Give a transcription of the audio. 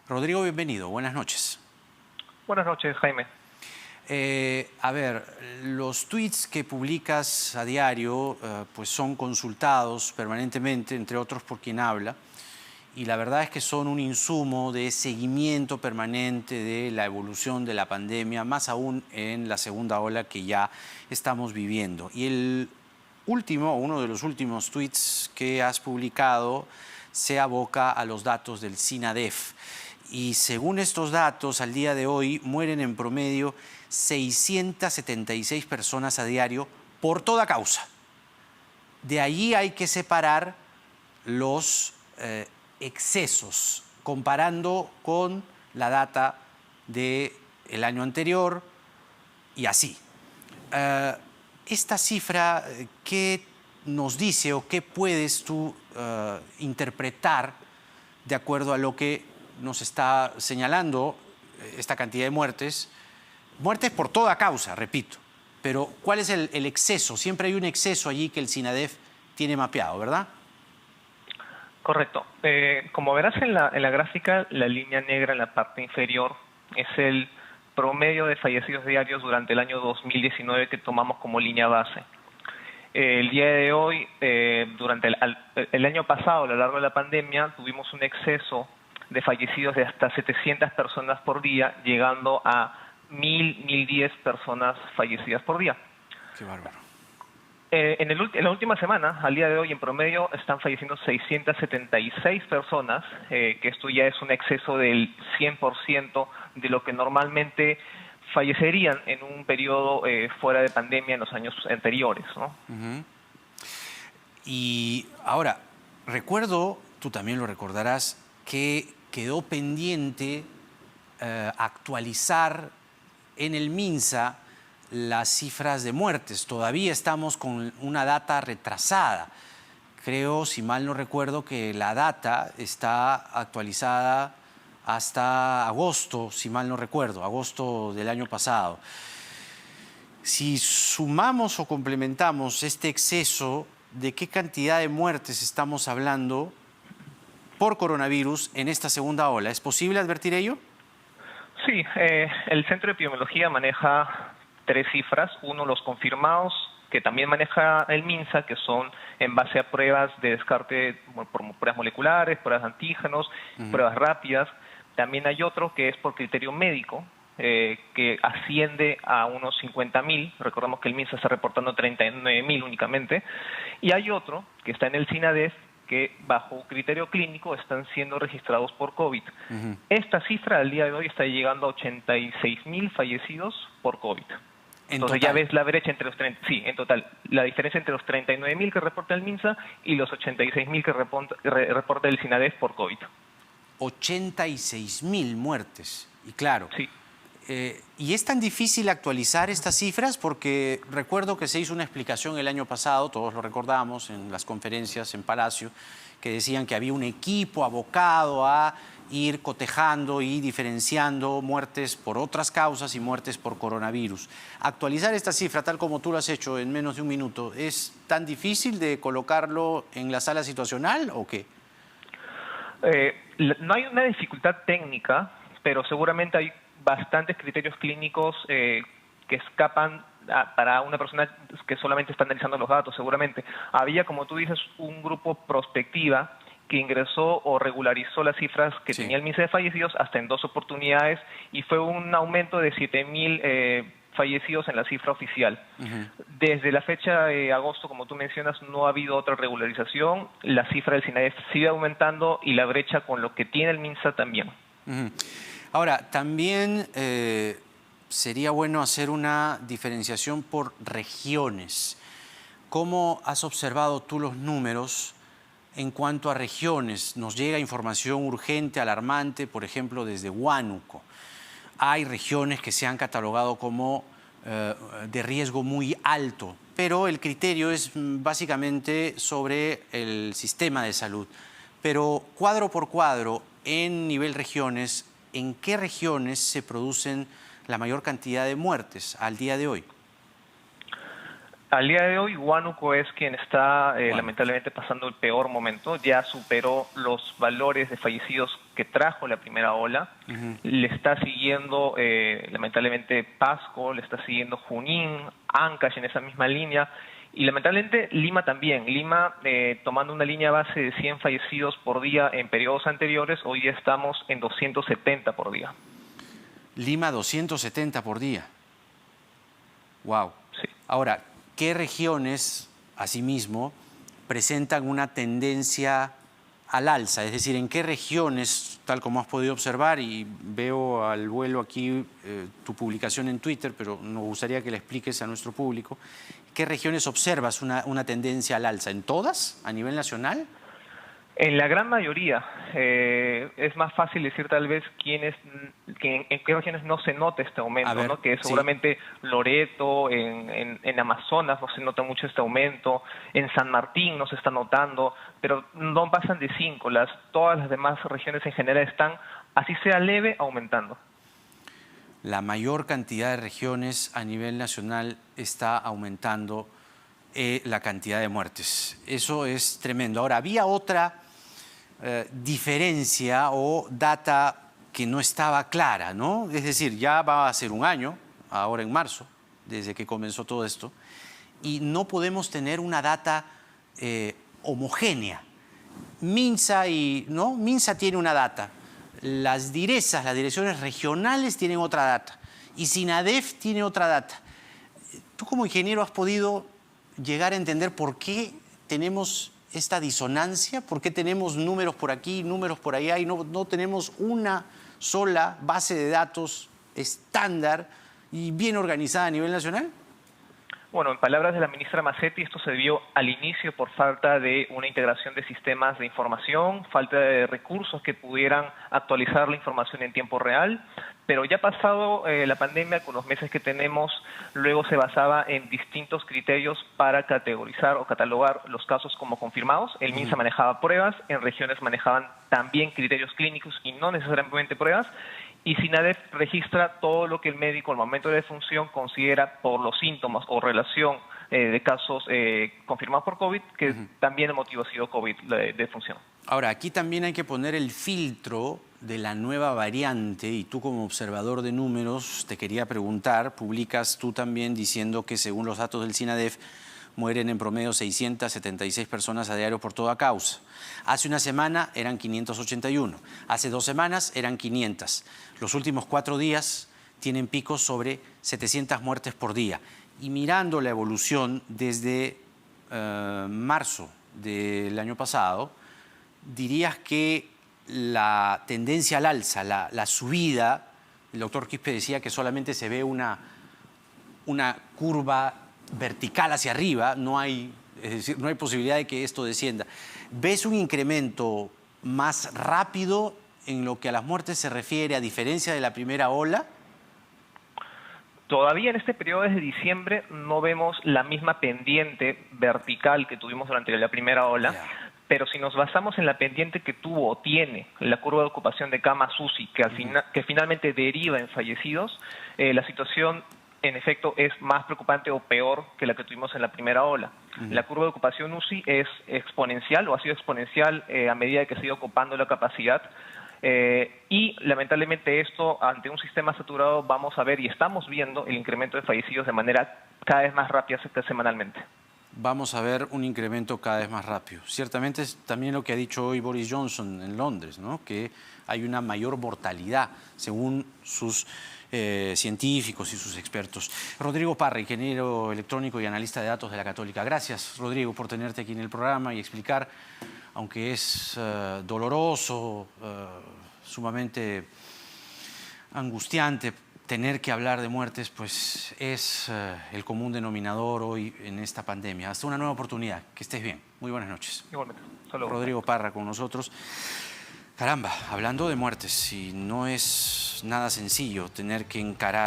Rodrigo, bienvenido. Buenas noches. Buenas noches, Jaime. A ver, los tweets que publicas a diario pues son consultados permanentemente, entre otros por quien habla, y la verdad es que son un insumo de seguimiento permanente de la evolución de la pandemia, más aún en la segunda ola que ya estamos viviendo. Y uno de los últimos tweets que has publicado se aboca a los datos del SINADEF. Y según estos datos, al día de hoy mueren en promedio 676 personas a diario por toda causa. De allí hay que separar los excesos, comparando con la data del año anterior y así. Esta cifra, ¿qué nos dice o qué puedes tú interpretar de acuerdo a lo que nos está señalando esta cantidad de muertes? Muertes por toda causa, repito. Pero ¿cuál es el exceso? Siempre hay un exceso allí que el SINADEF tiene mapeado, ¿verdad? Correcto. Como verás en la gráfica, la línea negra en la parte inferior es el promedio de fallecidos diarios durante el año 2019 que tomamos como línea base. El día de hoy, durante el año pasado, a lo largo de la pandemia, tuvimos un exceso de fallecidos de hasta 700 personas por día, llegando a 1.010 personas fallecidas por día. Qué bárbaro. En la última semana, al día de hoy, en promedio, están falleciendo 676 personas, que esto ya es un exceso del 100% de lo que normalmente fallecerían en un periodo fuera de pandemia en los años anteriores, ¿no? Y ahora, recuerdo, tú también lo recordarás, que quedó pendiente actualizar en el MINSA las cifras de muertes. Todavía estamos con una data retrasada. Creo, si mal no recuerdo, que la data está actualizada hasta agosto, si mal no recuerdo, agosto del año pasado. Si sumamos o complementamos este exceso, ¿de qué cantidad de muertes estamos hablando por coronavirus en esta segunda ola? ¿Es posible advertir ello? Sí, el Centro de Epidemiología maneja tres cifras. Uno, los confirmados, que también maneja el MINSA, que son en base a pruebas de descarte por pruebas moleculares, pruebas de antígenos, pruebas rápidas. También hay otro que es por criterio médico, que asciende a unos 50.000. Recordemos que el MINSA está reportando 39.000 únicamente. Y hay otro que está en el SINADEF, que bajo criterio clínico están siendo registrados por COVID. Esta cifra al día de hoy está llegando a 86.000 fallecidos por COVID. Entonces ya ves la brecha entre los 30, sí, en total, la diferencia entre los 39.000 que reporta el MINSA y los 86.000 que reporta el SINADEF por COVID. 86.000 muertes, y claro. Sí. ¿Y es tan difícil actualizar estas cifras? Porque recuerdo que se hizo una explicación el año pasado, todos lo recordamos, en las conferencias en Palacio, que decían que había un equipo abocado a ir cotejando y diferenciando muertes por otras causas y muertes por coronavirus. Actualizar esta cifra, tal como tú lo has hecho en menos de un minuto, ¿es tan difícil de colocarlo en la sala situacional o qué? No hay una dificultad técnica, pero seguramente hay bastantes criterios clínicos que escapan para una persona que solamente está analizando los datos, seguramente. Había, como tú dices, un grupo prospectiva que ingresó o regularizó las cifras que tenía el MINSA de fallecidos hasta en 2 oportunidades y fue un aumento de 7.000 fallecidos en la cifra oficial. Desde la fecha de agosto, como tú mencionas, no ha habido otra regularización. La cifra del SINADEF sigue aumentando y la brecha con lo que tiene el MINSA también. Ahora, también sería bueno hacer una diferenciación por regiones. ¿Cómo has observado tú los números en cuanto a regiones? Nos llega información urgente, alarmante, por ejemplo, desde Huánuco. Hay regiones que se han catalogado como de riesgo muy alto, pero el criterio es básicamente sobre el sistema de salud. Pero cuadro por cuadro, en nivel regiones, ¿en qué regiones se producen la mayor cantidad de muertes al día de hoy? Al día de hoy, Huánuco es quien está lamentablemente pasando el peor momento. Ya superó los valores de fallecidos que trajo la primera ola. Le está siguiendo, lamentablemente, Pasco, le está siguiendo Junín, Ancash en esa misma línea. Y lamentablemente Lima también. Lima, tomando una línea base de 100 fallecidos por día en periodos anteriores, hoy ya estamos en 270 por día. Lima 270 por día. Wow. Sí. Ahora, ¿qué regiones, asimismo, presentan una tendencia al alza? Es decir, ¿en qué regiones, tal como has podido observar, y veo al vuelo aquí tu publicación en Twitter, pero nos gustaría que le expliques a nuestro público, ¿qué regiones observas una tendencia al alza? ¿En todas, a nivel nacional? En la gran mayoría. Es más fácil decir tal vez en qué regiones no se nota este aumento, ¿no? Que seguramente sí. Loreto, en Amazonas no se nota mucho este aumento, en San Martín no se está notando, pero no pasan de 5. Todas las demás regiones en general están, así sea leve, aumentando. La mayor cantidad de regiones a nivel nacional está aumentando la cantidad de muertes. Eso es tremendo. Ahora, había otra diferencia o data que no estaba clara, ¿no? Es decir, ya va a ser un año, ahora en marzo, desde que comenzó todo esto, y no podemos tener una data homogénea. MINSA tiene una data, las DIRESAs, las direcciones regionales, tienen otra data, y SINADEF tiene otra data. Tú como ingeniero has podido llegar a entender por qué tenemos esta disonancia, por qué tenemos números por aquí, números por allá, y no tenemos una sola base de datos estándar y bien organizada a nivel nacional. Bueno, en palabras de la ministra Macetti, esto se debió al inicio por falta de una integración de sistemas de información, falta de recursos que pudieran actualizar la información en tiempo real, pero ya pasado la pandemia, con los meses que tenemos, luego se basaba en distintos criterios para categorizar o catalogar los casos como confirmados. El MINSA manejaba pruebas, en regiones manejaban también criterios clínicos y no necesariamente pruebas, y SINADEF registra todo lo que el médico al momento de defunción considera por los síntomas o relación de casos confirmados por COVID, que también el motivo ha sido COVID, la defunción. Ahora, aquí también hay que poner el filtro de la nueva variante, y tú como observador de números te quería preguntar, publicas tú también diciendo que según los datos del SINADEF mueren en promedio 676 personas a diario por toda causa. Hace una semana eran 581, hace 2 semanas eran 500. Los últimos 4 días tienen picos sobre 700 muertes por día. Y mirando la evolución desde marzo del año pasado, dirías que la tendencia al alza, la subida, el doctor Quispe decía que solamente se ve una curva vertical hacia arriba, es decir, no hay posibilidad de que esto descienda. ¿Ves un incremento más rápido en lo que a las muertes se refiere, a diferencia de la primera ola? Todavía en este periodo desde diciembre no vemos la misma pendiente vertical que tuvimos durante la primera ola, pero si nos basamos en la pendiente que tuvo o tiene la curva de ocupación de camas UCI, que finalmente deriva en fallecidos, la situación en efecto es más preocupante o peor que la que tuvimos en la primera ola. La curva de ocupación UCI es exponencial o ha sido exponencial a medida que se ha ido ocupando la capacidad. Y lamentablemente esto, ante un sistema saturado, vamos a ver y estamos viendo el incremento de fallecidos de manera cada vez más rápida semanalmente. Vamos a ver un incremento cada vez más rápido. Ciertamente es también lo que ha dicho hoy Boris Johnson en Londres, ¿no? Que hay una mayor mortalidad según sus científicos y sus expertos. Rodrigo Parra, ingeniero electrónico y analista de datos de la Católica. Gracias, Rodrigo, por tenerte aquí en el programa y explicar, aunque es doloroso, sumamente angustiante tener que hablar de muertes, pues es el común denominador hoy en esta pandemia. Hasta una nueva oportunidad. Que estés bien. Muy buenas noches. Igualmente. Saludos. Rodrigo Parra con nosotros. Caramba, hablando de muertes, y no es nada sencillo tener que encarar